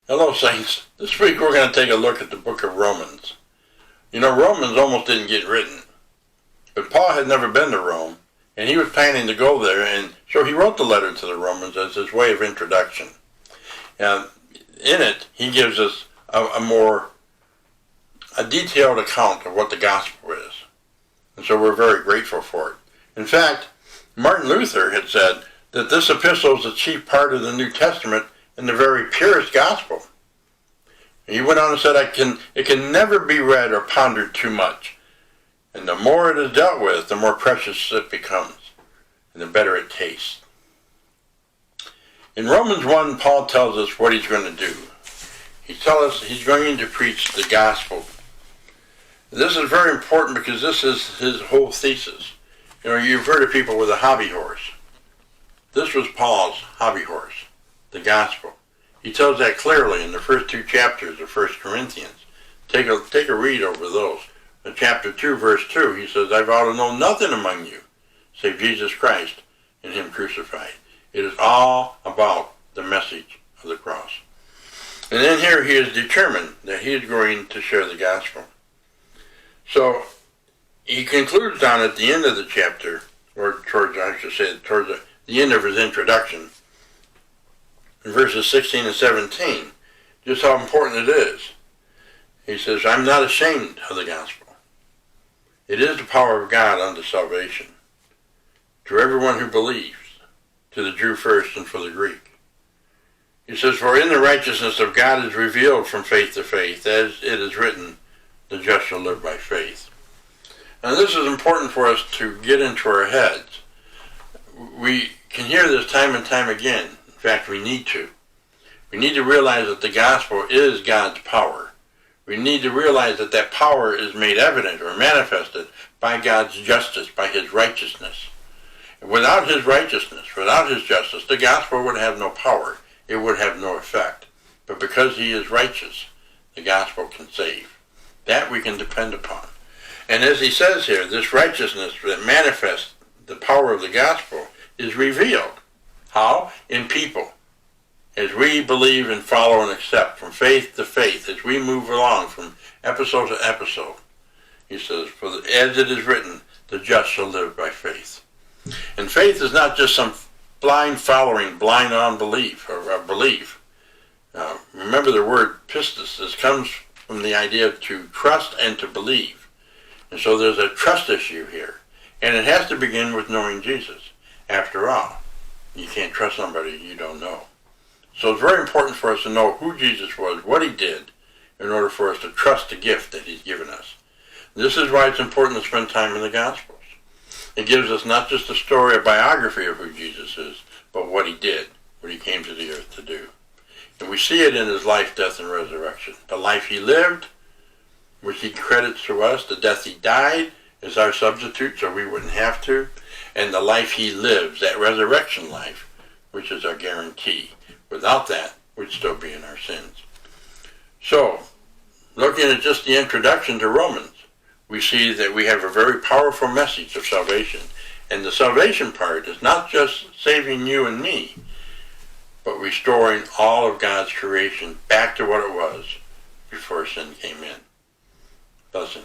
Hello, Saints. This week we're going to take a look at the book of Romans. You know, Romans almost didn't get written, but Paul had never been to Rome, and he was planning to go there, and so he wrote the letter to the Romans as his way of introduction. And in it, he gives us a detailed account of what the gospel is, and so we're very grateful for it. In fact, Martin Luther had said that this epistle is the chief part of the New Testament and the very purest gospel. He went on and said, it can never be read or pondered too much. And the more it is dealt with, the more precious it becomes, and the better it tastes. In Romans 1, Paul tells us what he's going to do. He tells us he's going to preach the gospel. This is very important because this is his whole thesis. You know, you've heard of people with a hobby horse. This was Paul's hobby horse, the gospel. He tells that clearly in the first two chapters of 1 Corinthians. Take a read over those. In chapter 2, verse 2, he says, I vow to know nothing among you save Jesus Christ and him crucified. It is all about the message of the cross. And then here he is determined that he is going to share the gospel. So he concludes down at the end of the chapter, or towards the end of his introduction, in verses 16 and 17, just how important it is. He says, I'm not ashamed of the gospel. It is the power of God unto salvation, to everyone who believes, to the Jew first and for the Greek. He says, for in the righteousness of God is revealed from faith to faith, as it is written, the just shall live by faith. Now this is important for us to get into our heads. We can hear this time and time again. In fact, we need to. We need to realize that the gospel is God's power. We need to realize that that power is made evident or manifested by God's justice, by his righteousness. Without his righteousness, without his justice, the gospel would have no power. It would have no effect. But because he is righteous, the gospel can save. That we can depend upon. And as he says here, this righteousness that manifests the power of the gospel is revealed. How? In people. As we believe and follow and accept from faith to faith, as we move along from episode to episode, he says, as it is written, the just shall live by faith. And faith is not just some blind following, blind unbelief or belief. Remember the word pistis. This comes from the idea of to trust and to believe. And so there's a trust issue here. And it has to begin with knowing Jesus. After all, you can't trust somebody you don't know. So it's very important for us to know who Jesus was, what he did, in order for us to trust the gift that he's given us. This is why it's important to spend time in the Gospels. It gives us not just a story, a biography of who Jesus is, but what he did, what he came to the earth to do. And we see it in his life, death, and resurrection. The life he lived, which he credits to us, the death he died, is our substitute so we wouldn't have to, and the life he lives, that resurrection life, which is our guarantee. Without that, we'd still be in our sins. So, looking at just the introduction to Romans, we see that we have a very powerful message of salvation. And the salvation part is not just saving you and me, but restoring all of God's creation back to what it was before sin came in. Thus